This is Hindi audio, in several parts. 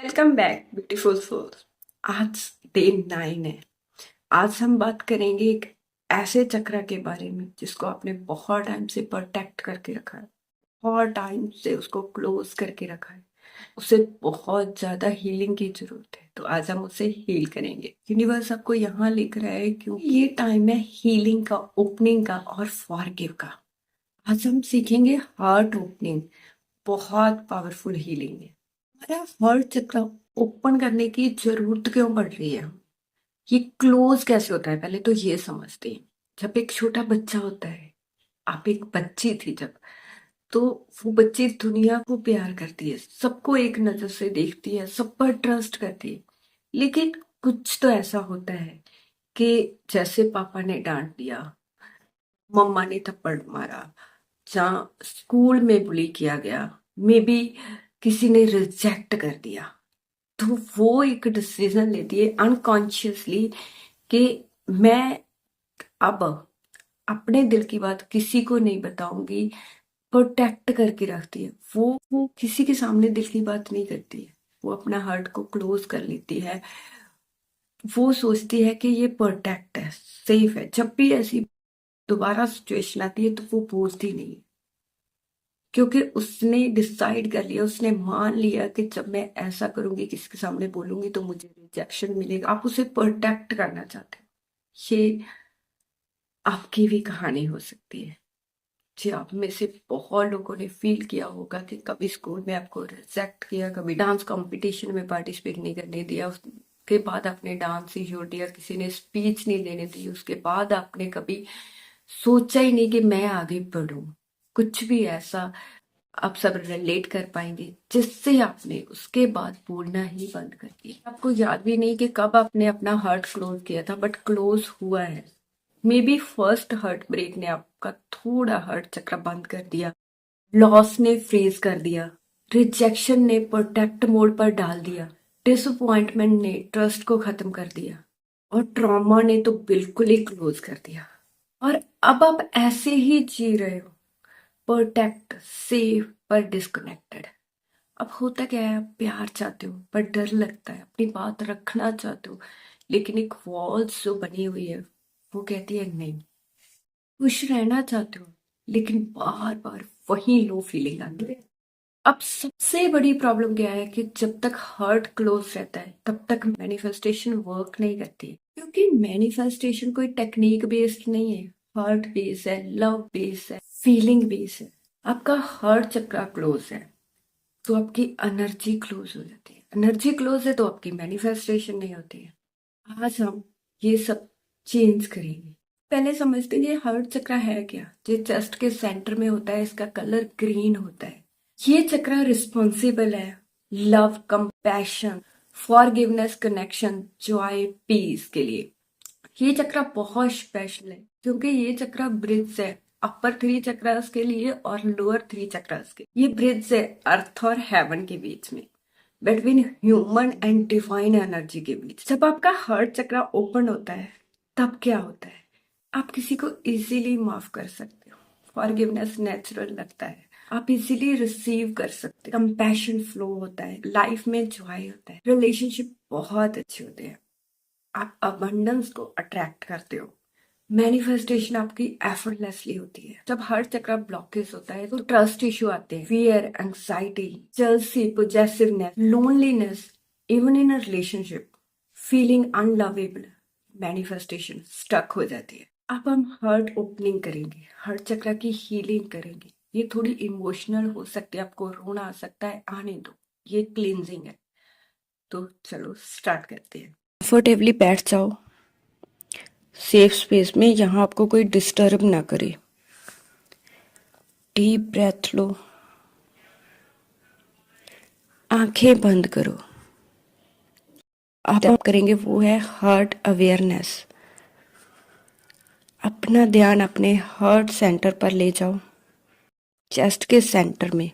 Welcome back beautiful souls. आज डे 9 है। आज हम बात करेंगे एक ऐसे चक्र के बारे में जिसको आपने बहुत टाइम से प्रोटेक्ट करके रखा है, बहुत टाइम से उसको क्लोज करके रखा है। उसे बहुत ज्यादा हीलिंग की जरूरत है, तो आज हम उसे हील करेंगे। यूनिवर्स आपको यहाँ लिख रहा है क्योंकि ये टाइम है हीलिंग का, ओपनिंग का और फॉरगिव का। आज हम सीखेंगे हार्ट ओपनिंग, बहुत पावरफुल हीलिंग है। हमारा हार्ट चक्र ओपन करने की जरूरत क्यों पड़ रही है? ये क्लोज कैसे होता है, पहले तो ये समझते हैं। जब एक छोटा बच्चा होता है, आप एक बच्ची थी जब, तो वो बच्ची दुनिया को प्यार करती है, सबको एक नजर से देखती है, सब पर ट्रस्ट करती है। लेकिन कुछ तो ऐसा होता है कि जैसे पापा ने डांट दिया, मम्मा ने थप्पड़ मारा, जहाँ स्कूल में बुली किया गया, मे बी किसी ने रिजेक्ट कर दिया, तो वो एक डिसीजन लेती है अनकॉन्शियसली कि मैं अब अपने दिल की बात किसी को नहीं बताऊंगी। प्रोटेक्ट करके रखती है। वो किसी के सामने दिल की बात नहीं करती है, वो अपना हार्ट को क्लोज कर लेती है। वो सोचती है कि ये प्रोटेक्ट है, सेफ है। जब भी ऐसी दोबारा सिचुएशन आती है तो वो बोलती नहीं है, क्योंकि उसने डिसाइड कर लिया, उसने मान लिया कि जब मैं ऐसा करूंगी, किसी के सामने बोलूंगी, तो मुझे रिजेक्शन मिलेगा। आप उसे प्रोटेक्ट करना चाहते हो। ये आपकी भी कहानी हो सकती है। जी, आप में से बहुत लोगों ने फील किया होगा कि कभी स्कूल में आपको रिजेक्ट किया, कभी डांस कंपटीशन में पार्टिसिपेट नहीं करने दिया, उसके बाद आपने डांस ही छोड़ दिया, किसी ने स्पीच नहीं देने दी, उसके बाद आपने कभी सोचा ही नहीं कि मैं आगे बढ़ूं। कुछ भी ऐसा आप सब रिलेट कर पाएंगे जिससे आपने उसके बाद बोलना ही बंद कर दिया। आपको याद भी नहीं कि कब आपने अपना हार्ट क्लोज किया था, बट क्लोज हुआ है। Maybe first heartbreak ने आपका थोड़ा हार्ट चक्र बंद कर दिया, लॉस ने फ्रीज कर दिया, रिजेक्शन ने प्रोटेक्ट मोड पर डाल दिया, डिसअपॉइंटमेंट ने ट्रस्ट को खत्म कर दिया, और ट्रॉमा ने तो बिल्कुल ही क्लोज कर दिया। और अब आप ऐसे ही जी रहे हो, प्रोटेक्ट, सेफ पर डिस्कनेक्टेड। अब होता क्या है, आप प्यार चाहते हो पर डर लगता है, अपनी बात रखना चाहते हो, लेकिन एक वॉल्स जो बनी हुई है वो कहती है नहीं। खुश रहना चाहते हो, लेकिन बार बार वही लो फीलिंग आती है। अब सबसे बड़ी प्रॉब्लम क्या है कि जब तक हार्ट क्लोज रहता है तब तक मैनिफेस्टेशन वर्क नहीं करती है, क्योंकि मैनिफेस्टेशन कोई टेक्निक बेस्ड नहीं है। हार्ट बेस्ड है, लव बेस्ड है, फीलिंग बेस्ड है। आपका हार्ट चक्र क्लोज है तो आपकी एनर्जी क्लोज हो जाती है, एनर्जी क्लोज है तो आपकी मैनिफेस्टेशन नहीं होती है। आज हम ये सब चेंज करेंगे। पहले समझते हैं ये हार्ट चक्र है क्या। ये चेस्ट के सेंटर में होता है, इसका कलर ग्रीन होता है। ये चक्र रिस्पॉन्सिबल है love, compassion, forgiveness, connection, joy, peace के लिए। ये चक्र बहुत स्पेशल है क्योंकि ये चक्र ब्रिज है अपर 3 चक्रास के लिए और लोअर 3 चक्रास के। ये ब्रिज है अर्थ और हेवन के बीच में, between human and divine energy के बीच। जब आपका हार्ट चक्र ओपन होता है तब क्या होता है, आप किसी को इजीली माफ कर सकते हो, फॉरगिवनेस नेचुरल लगता है, आप इजीली रिसीव कर सकते हो, कंपैशन फ्लो होता है, लाइफ में जॉय होता है, रिलेशनशिप बहुत अच्छे होते हैं, आप अबंडेंस को अट्रैक्ट करते हो। मैनिफेस्टेशन आपकी एफर्टलेसली होती है। जब हर चक्र ब्लॉकेज होता है तो ट्रस्ट इशू आते हैं, fear, anxiety, jealousy, possessiveness, loneliness, even in a relationship, feeling unlovable, manifestation stuck हो जाती है। अब हम हार्ट ओपनिंग करेंगे, हार्ट चक्र की हीलिंग करेंगे। ये थोड़ी इमोशनल हो सकती है, आपको रोना आ सकता है, आने दो, ये क्लींजिंग है। तो चलो स्टार्ट करते हैं। कंफर्टेबली बैठ जाओ, सेफ स्पेस में, यहाँ आपको कोई डिस्टर्ब ना करे। डीप ब्रेथ लो, आंखें बंद करो। आप करेंगे वो है हार्ट अवेयरनेस। अपना ध्यान अपने हार्ट सेंटर पर ले जाओ, चेस्ट के सेंटर में।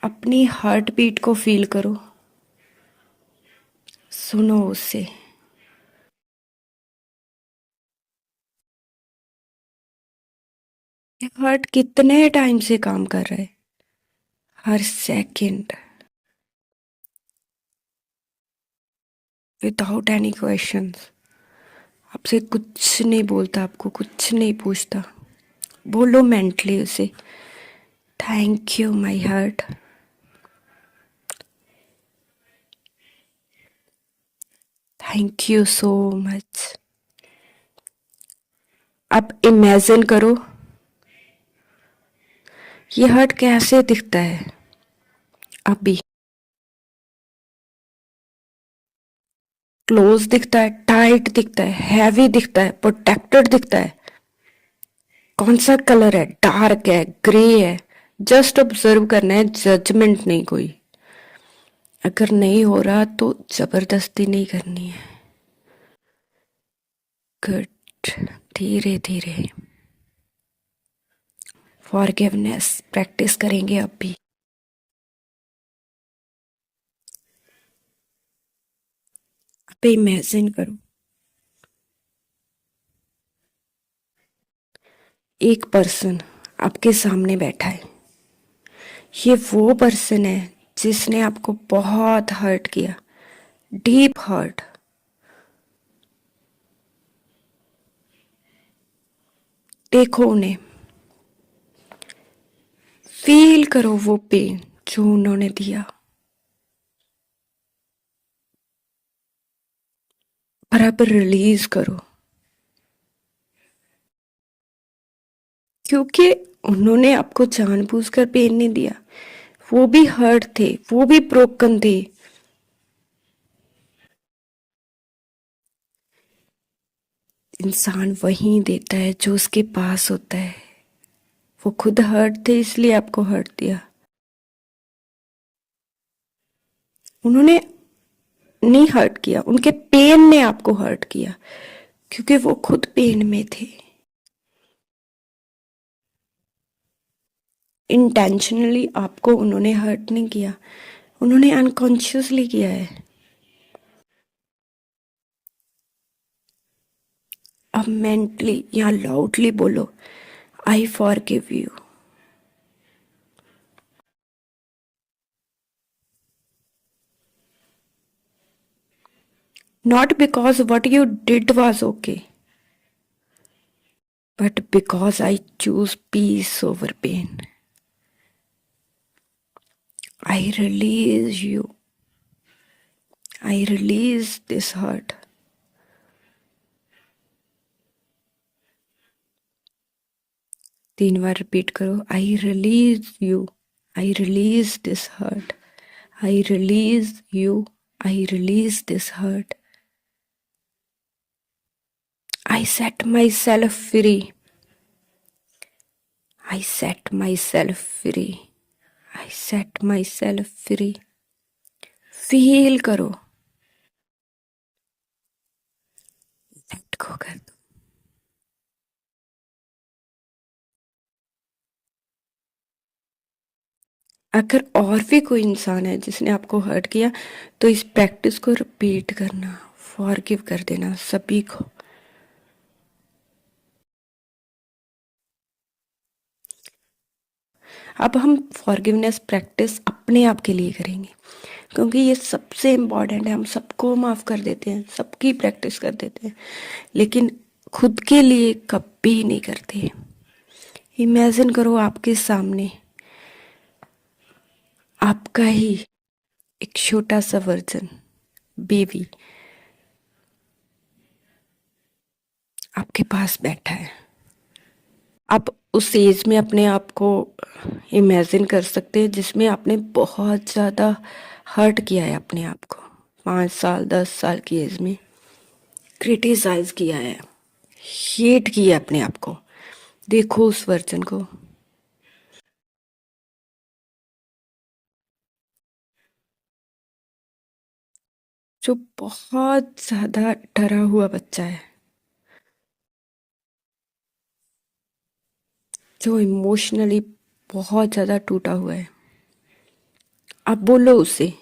अपनी हार्ट बीट को फील करो, सुनो उससे। हार्ट कितने टाइम से काम कर रहा है, हर सेकंड। Without any questions. आपसे कुछ नहीं बोलता, आपको कुछ नहीं पूछता। बोलो मेंटली उसे, thank you my heart, thank you so much. अब इमेजिन करो ये हार्ट कैसे दिखता है अभी। क्लोज दिखता है, टाइट दिखता है, हैवी दिखता है, प्रोटेक्टेड दिखता है? कौन सा कलर है, डार्क है, ग्रे है? जस्ट ऑब्जर्व करना है, जजमेंट नहीं कोई। अगर नहीं हो रहा तो जबरदस्ती नहीं करनी है। गुड, धीरे धीरे फॉरगिवनेस प्रैक्टिस करेंगे अब भी। अब इमेजिन करो एक पर्सन आपके सामने बैठा है। ये वो पर्सन है जिसने आपको बहुत हर्ट किया, डीप हर्ट। देखो उन्हें, फील करो वो पेन जो उन्होंने दिया, बराबर रिलीज करो। क्योंकि उन्होंने आपको जानबूझकर पेन नहीं दिया, वो भी हर्ट थे, वो भी ब्रोकन थे। इंसान वही देता है जो उसके पास होता है। वो खुद हर्ट थे इसलिए आपको हर्ट दिया। उन्होंने नहीं हर्ट किया, उनके पेन ने आपको हर्ट किया, क्योंकि वो खुद पेन में थे। इंटेंशनली आपको उन्होंने हर्ट नहीं किया, उन्होंने अनकॉन्शियसली किया है। अब मेंटली या लाउडली बोलो, I forgive you. Not because what you did was okay, but because I choose peace over pain. I release you. I release this hurt. तीन बार रिपीट करो, I release you. I release this hurt. I release you. I release this hurt. I set myself free. I set myself free. I set myself free. Feel करो, लेट गो कर दो। अगर और भी कोई इंसान है जिसने आपको हर्ट किया तो इस प्रैक्टिस को रिपीट करना, फॉरगिव कर देना सभी को। अब हम फॉरगिवनेस प्रैक्टिस अपने आप के लिए करेंगे, क्योंकि ये सबसे इम्पॉर्टेंट है। हम सबको माफ़ कर देते हैं, सबकी प्रैक्टिस कर देते हैं, लेकिन खुद के लिए कभी नहीं करते। इमेजिन करो आपके सामने आपका ही एक छोटा सा वर्जन, बेबी, आपके पास बैठा है। आप उस एज में अपने आप को इमेजिन कर सकते हैं जिसमें आपने बहुत ज़्यादा हर्ट किया है अपने आप को। 5 साल 10 साल की एज में क्रिटिसाइज किया है, हेट किया अपने आप को। देखो उस वर्जन को, जो बहुत ज़्यादा डरा हुआ बच्चा है, जो इमोशनली बहुत ज़्यादा टूटा हुआ है। आप बोलो उसे,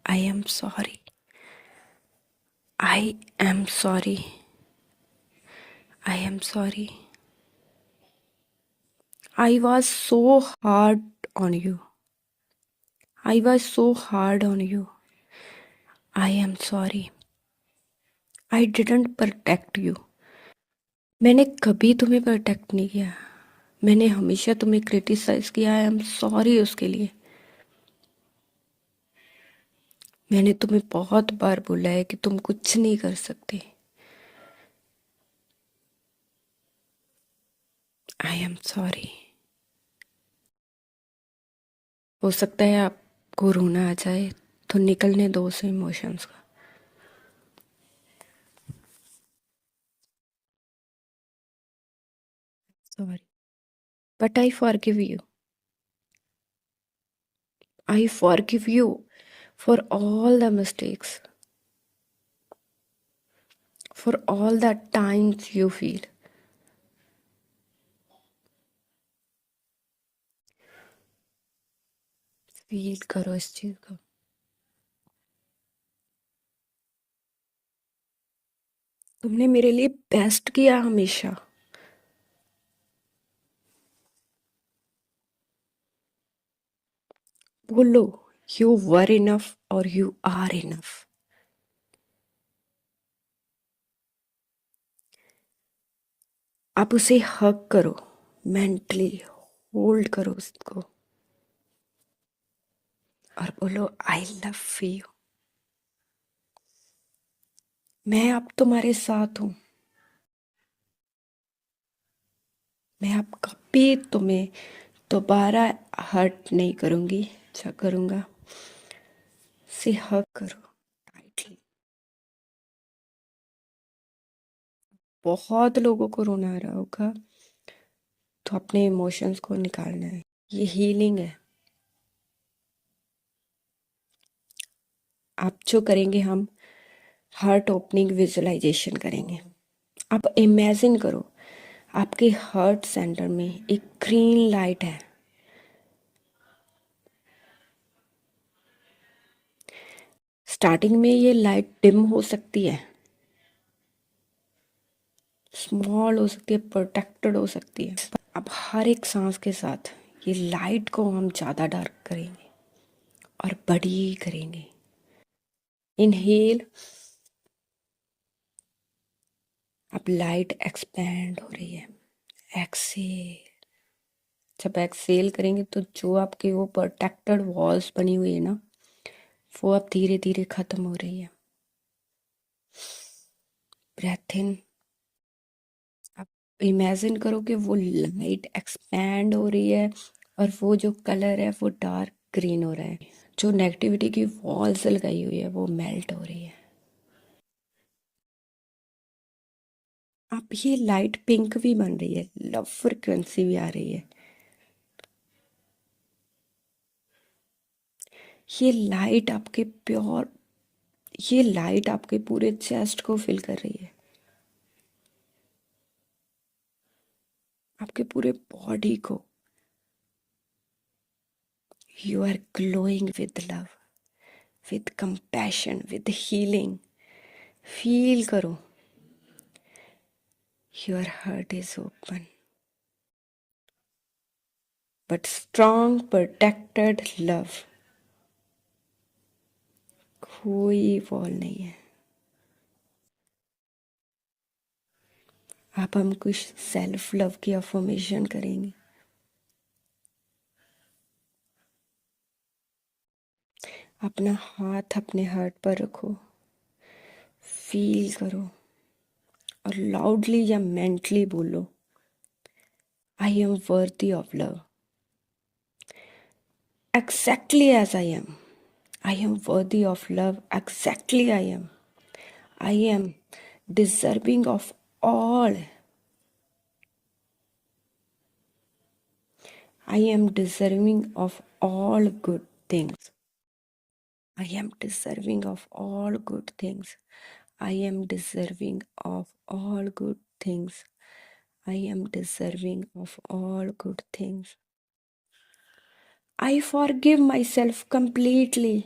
I am sorry, I am sorry, I am sorry, I was so hard on you, I was so hard on you. I am sorry. I didn't protect you. मैंने कभी तुम्हें प्रोटेक्ट नहीं किया। मैंने हमेशा तुम्हें क्रिटिसाइज किया। आई एम सॉरी उसके लिए। मैंने तुम्हें बहुत बार बोला है कि तुम कुछ नहीं कर सकते। I am sorry. हो सकता है आपको रोना आ जाए, तो निकलने दो उस इमोशंस का। Sorry, but I forgive you. I forgive you for all the mistakes, for all the times you feel. Feel करो इस चीज को। तुमने मेरे लिए बेस्ट किया हमेशा। बोलो, यू वर इनफ और यू आर इनफ। आप उसे हग करो, मेंटली होल्ड करो उसको, और बोलो आई लव यू। मैं अब तुम्हारे साथ हूं। मैं अब कभी तुम्हें दोबारा हर्ट नहीं करूंगी, अच्छा करूंगा। से हग करो टाइटली। बहुत लोगों को रोना आ रहा होगा, तो अपने इमोशंस को निकालना है। ये हीलिंग है। आप जो करेंगे, हम हार्ट ओपनिंग विजुअलाइजेशन करेंगे। आप इमेजिन करो, आपके हार्ट सेंटर में एक ग्रीन लाइट है। स्टार्टिंग में ये लाइट डिम हो सकती है, स्मॉल हो सकती है, प्रोटेक्टेड हो सकती है। अब हर एक सांस के साथ ये लाइट को हम ज़्यादा डार्क करेंगे और बड़ी करेंगे। इनहेल, अब लाइट एक्सपैंड हो रही है। एक्सेल, जब एक्सेल करेंगे तो जो आपकी वो प्रोटेक्टेड वॉल्स बनी हुई है ना, वो अब धीरे धीरे खत्म हो रही है। Breath in. आप इमेजिन करो कि वो लाइट एक्सपैंड हो रही है और वो जो कलर है वो डार्क ग्रीन हो रहा है। जो नेगेटिविटी की वॉल्स लगाई हुई है वो मेल्ट हो रही है। अब ये लाइट पिंक भी बन रही है, लव फ्रिक्वेंसी भी आ रही है। ये लाइट आपके प्योर, ये लाइट आपके पूरे चेस्ट को फिल कर रही है, आपके पूरे बॉडी को। You are glowing with love, with compassion, with healing. Feel करो, your heart is open but strong protected love. कोई वॉल नहीं है। आप हम कुछ सेल्फ लव की अफर्मेशन करेंगे। अपना हाथ अपने हार्ट पर रखो, फील करो और लाउडली या मेंटली बोलो, I am worthy of love exactly as I am. I am worthy of love exactly I am. I am deserving of all. I am deserving of all good things. I am deserving of all good things. I am deserving of all good things. I am deserving of all good things. I forgive myself completely.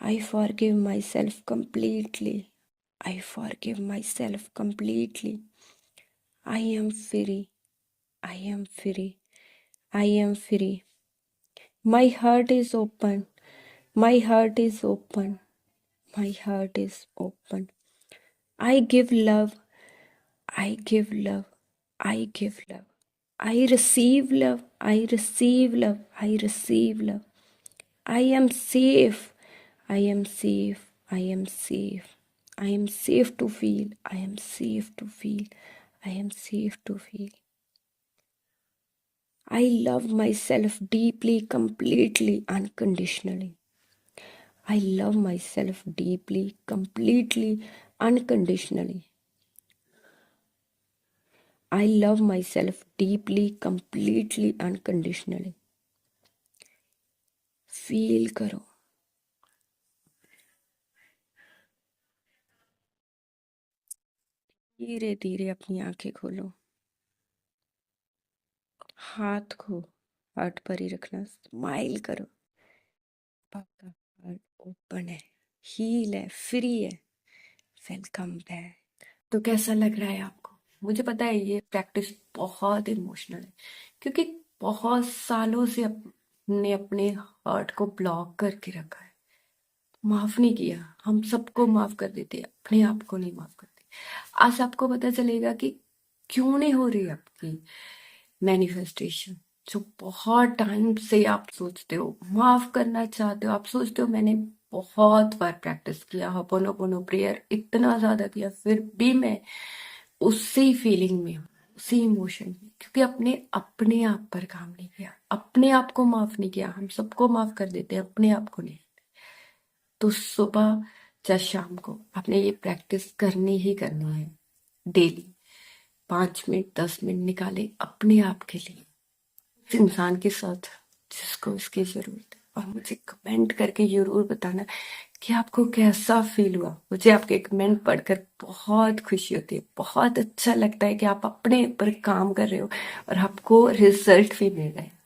I forgive myself completely. I forgive myself completely. I am free. I am free. I am free. My heart is open. My heart is open. My heart is open. I give love, I give love, I give love. I receive love, I receive love, I receive love. I am safe, I am safe, I am safe. I am safe to feel, I am safe to feel, I am safe to feel. I love myself deeply, completely, unconditionally. I love myself deeply, completely, unconditionally. I love myself deeply, completely, unconditionally. Feel करो. धीरे धीरे अपनी आंखें खोलो. हाथ को हार्ट पर ही रखना. स्माइल करो. आपका हार्ट ओपन है, हील है, फ्री है. Welcome back. तो कैसा लग रहा है आपको? मुझे पता है ये प्रैक्टिस बहुत इमोशनल है, क्योंकि बहुत सालों से अपने अपने हार्ट को ब्लॉक करके रखा है, माफ नहीं किया. हम सबको माफ कर देते, अपने आप को नहीं माफ करते. आज आपको पता चलेगा कि क्यों नहीं हो रही आपकी मैनिफेस्टेशन. जो बहुत टाइम से आप सोचते हो, माफ करना चाहते हो, आप सोचते हो मैंने बहुत बार प्रैक्टिस किया, होपोनोपोनो प्रेयर इतना ज्यादा किया, फिर भी मैं उसी फीलिंग में हूँ, उसी इमोशन में, क्योंकि अपने अपने आप पर काम नहीं किया, अपने आप को माफ नहीं किया. हम सबको माफ कर देते हैं, अपने आप को नहीं. तो सुबह या शाम को आपने ये प्रैक्टिस करनी ही करनी है. डेली 5 मिनट 10 मिनट निकाले अपने आप के लिए, उस इंसान के साथ जिसको इसकी जरूरत है. और मुझे कमेंट करके जरूर बताना कि आपको कैसा फील हुआ. मुझे आपके कमेंट पढ़कर बहुत खुशी होती है, बहुत अच्छा लगता है कि आप अपने ऊपर काम कर रहे हो और आपको रिजल्ट भी मिल रहा है.